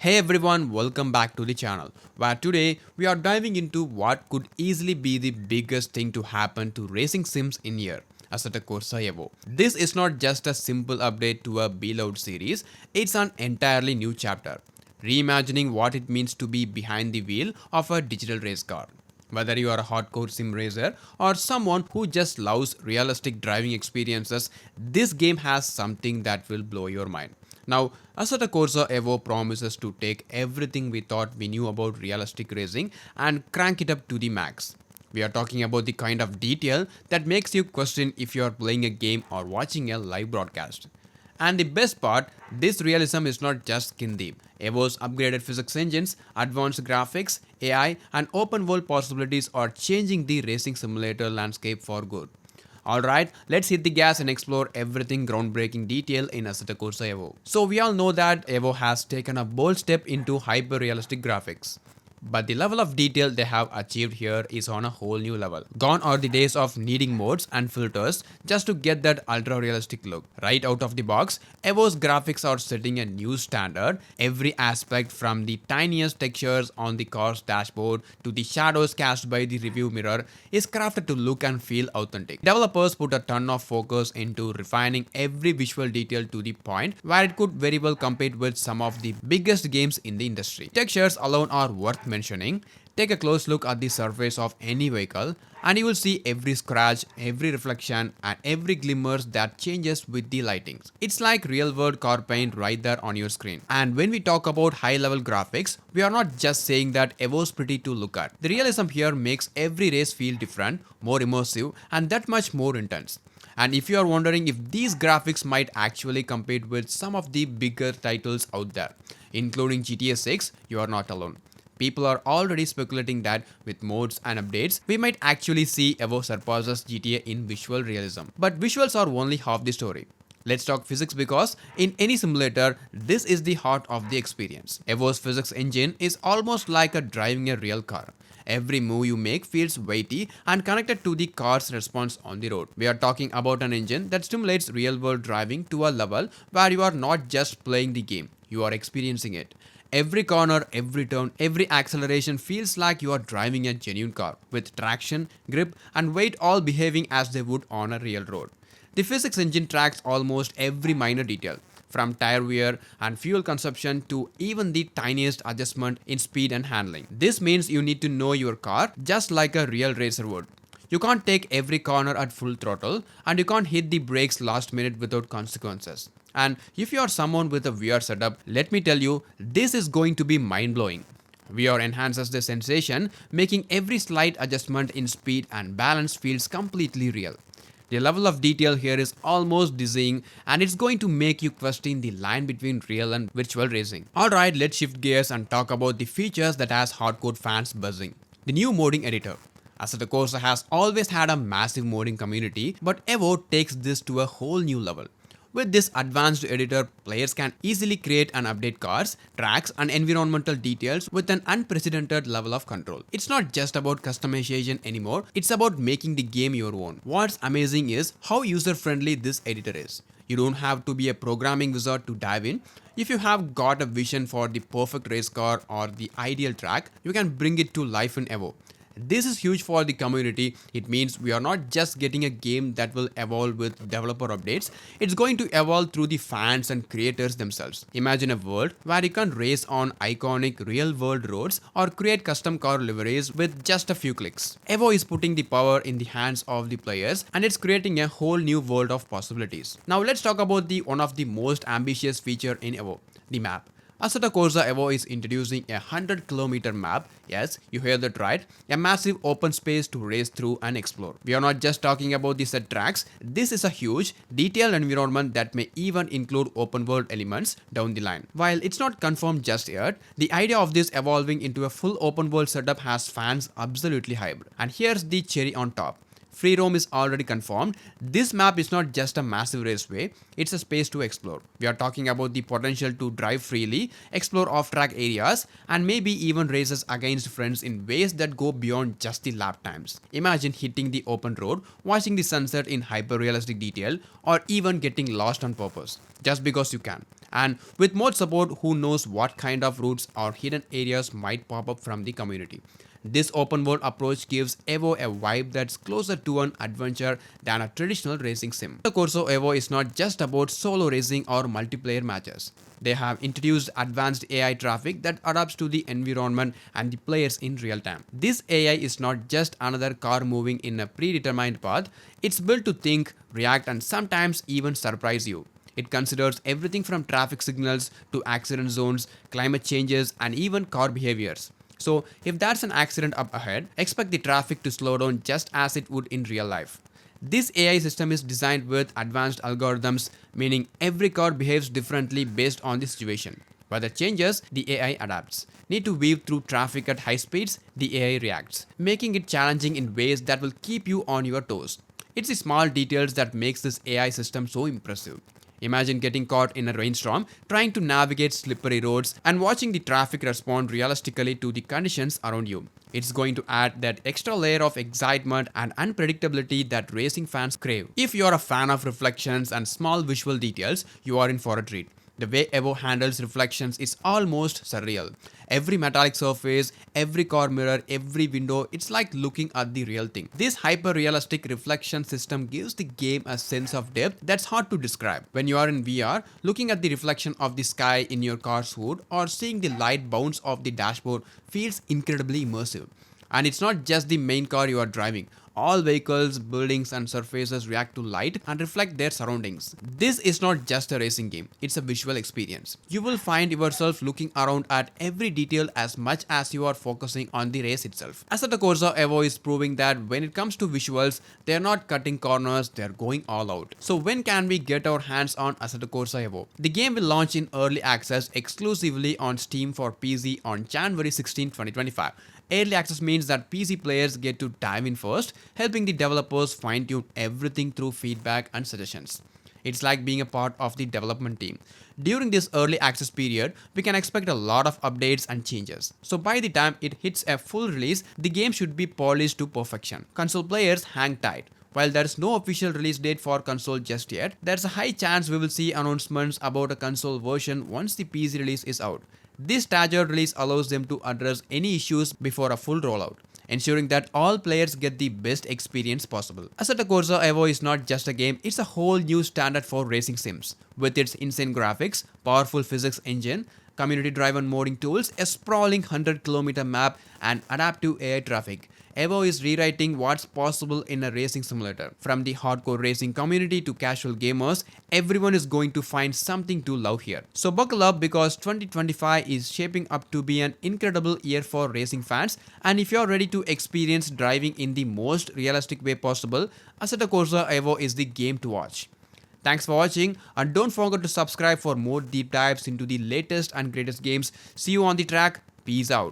Hey everyone, welcome back to the channel, where today we are diving into what could easily be the biggest thing to happen to racing sims in year, Assetto Corsa Evo. This is not just a simple update to a beloved series, it's an entirely new chapter, reimagining what it means to be behind the wheel of a digital race car. Whether you are a hardcore sim racer or someone who just loves realistic driving experiences, this game has something that will blow your mind. Now, Assetto Corsa Evo promises to take everything we thought we knew about realistic racing and crank it up to the max. We are talking about the kind of detail that makes you question if you are playing a game or watching a live broadcast. And the best part, this realism is not just skin deep. Evo's upgraded physics engines, advanced graphics, AI, and open world possibilities are changing the racing simulator landscape for good. Alright, let's hit the gas and explore everything groundbreaking detail in Assetto Corsa Evo. So we all know that Evo has taken a bold step into hyper-realistic graphics. But the level of detail they have achieved here is on a whole new level. Gone are the days of needing modes and filters just to get that ultra realistic look. Right out of the box, Evo's graphics are setting a new standard. Every aspect from the tiniest textures on the car's dashboard to the shadows cast by the review mirror is crafted to look and feel authentic. Developers put a ton of focus into refining every visual detail to the point where it could very well compete with some of the biggest games in the industry. Textures alone are worth mentioning. Take a close look at the surface of any vehicle and you will see every scratch, every reflection and every glimmer that changes with the lightings. It's like real world car paint right there on your screen. And when we talk about high level graphics, we are not just saying that Evo's pretty to look at. The realism here makes every race feel different, more immersive and that much more intense. And if you are wondering if these graphics might actually compete with some of the bigger titles out there, including GTA 6, you are not alone. People are already speculating that with mods and updates, we might actually see Evo surpasses GTA in visual realism. But visuals are only half the story. Let's talk physics because in any simulator, this is the heart of the experience. Evo's physics engine is almost like a driving a real car. Every move you make feels weighty and connected to the car's response on the road. We are talking about an engine that stimulates real world driving to a level where you are not just playing the game, you are experiencing it. Every corner, every turn, every acceleration feels like you are driving a genuine car, with traction, grip, and weight all behaving as they would on a real road. The physics engine tracks almost every minor detail, from tire wear and fuel consumption to even the tiniest adjustment in speed and handling. This means you need to know your car just like a real racer would. You can't take every corner at full throttle and you can't hit the brakes last minute without consequences. And if you are someone with a VR setup, let me tell you, this is going to be mind blowing. VR enhances the sensation, making every slight adjustment in speed and balance feels completely real. The level of detail here is almost dizzying and it's going to make you question the line between real and virtual racing. Alright, let's shift gears and talk about the features that has hardcore fans buzzing. The new modding editor. Assetto Corsa has always had a massive modding community, but Evo takes this to a whole new level. With this advanced editor, players can easily create and update cars, tracks, and environmental details with an unprecedented level of control. It's not just about customization anymore, it's about making the game your own. What's amazing is how user-friendly this editor is. You don't have to be a programming wizard to dive in. If you have got a vision for the perfect race car or the ideal track, you can bring it to life in Evo. This is huge for the community. It means we are not just getting a game that will evolve with developer updates, it's going to evolve through the fans and creators themselves. Imagine a world where you can race on iconic real world roads or create custom car liveries with just a few clicks. Evo is putting the power in the hands of the players and it's creating a whole new world of possibilities. Now let's talk about the one of the most ambitious feature in Evo, the map. Assetto Corsa Evo is introducing a 100-kilometer map. Yes, you heard that right. A massive open space to race through and explore. We are not just talking about the set tracks. This is a huge, detailed environment that may even include open world elements down the line. While it's not confirmed just yet, the idea of this evolving into a full open world setup has fans absolutely hyped. And here's the cherry on top. Free roam is already confirmed. This map is not just a massive raceway, it's a space to explore. We are talking about the potential to drive freely, explore off-track areas, and maybe even races against friends in ways that go beyond just the lap times. Imagine hitting the open road, watching the sunset in hyper-realistic detail, or even getting lost on purpose, just because you can. And with more support, who knows what kind of routes or hidden areas might pop up from the community. This open world approach gives Evo a vibe that's closer to an adventure than a traditional racing sim. The Corsa Evo is not just about solo racing or multiplayer matches. They have introduced advanced AI traffic that adapts to the environment and the players in real time. This AI is not just another car moving in a predetermined path, it's built to think, react, and sometimes even surprise you. It considers everything from traffic signals to accident zones, climate changes, and even car behaviors. So, if there's an accident up ahead, expect the traffic to slow down just as it would in real life. This AI system is designed with advanced algorithms, meaning every car behaves differently based on the situation. Weather changes, the AI adapts. Need to weave through traffic at high speeds, the AI reacts, making it challenging in ways that will keep you on your toes. It's the small details that makes this AI system so impressive. Imagine getting caught in a rainstorm, trying to navigate slippery roads, and watching the traffic respond realistically to the conditions around you. It's going to add that extra layer of excitement and unpredictability that racing fans crave. If you're a fan of reflections and small visual details, you are in for a treat. The way Evo handles reflections is almost surreal. Every metallic surface, every car mirror, every window, it's like looking at the real thing. This hyper-realistic reflection system gives the game a sense of depth that's hard to describe. When you are in VR, looking at the reflection of the sky in your car's hood or seeing the light bounce off the dashboard feels incredibly immersive. And it's not just the main car you are driving. All vehicles, buildings, and surfaces react to light and reflect their surroundings. This is not just a racing game, it's a visual experience. You will find yourself looking around at every detail as much as you are focusing on the race itself. Assetto Corsa Evo is proving that when it comes to visuals, they are not cutting corners, they are going all out. So when can we get our hands on Assetto Corsa Evo? The game will launch in early access exclusively on Steam for PC on January 16, 2025. Early access means that PC players get to dive in first, helping the developers fine-tune everything through feedback and suggestions. It's like being a part of the development team. During this early access period, we can expect a lot of updates and changes. So by the time it hits a full release, the game should be polished to perfection. Console players hang tight. While there is no official release date for console just yet, there's a high chance we will see announcements about a console version once the PC release is out. This staggered release allows them to address any issues before a full rollout, ensuring that all players get the best experience possible. Assetto Corsa Evo is not just a game, it's a whole new standard for racing sims. With its insane graphics, powerful physics engine, community-driven modding tools, a sprawling 100-kilometer map, and adaptive AI traffic, Evo is rewriting what's possible in a racing simulator. From the hardcore racing community to casual gamers, everyone is going to find something to love here. So buckle up because 2025 is shaping up to be an incredible year for racing fans, and if you're ready to experience driving in the most realistic way possible, Assetto Corsa Evo is the game to watch. Thanks for watching, and don't forget to subscribe for more deep dives into the latest and greatest games. See you on the track. Peace out.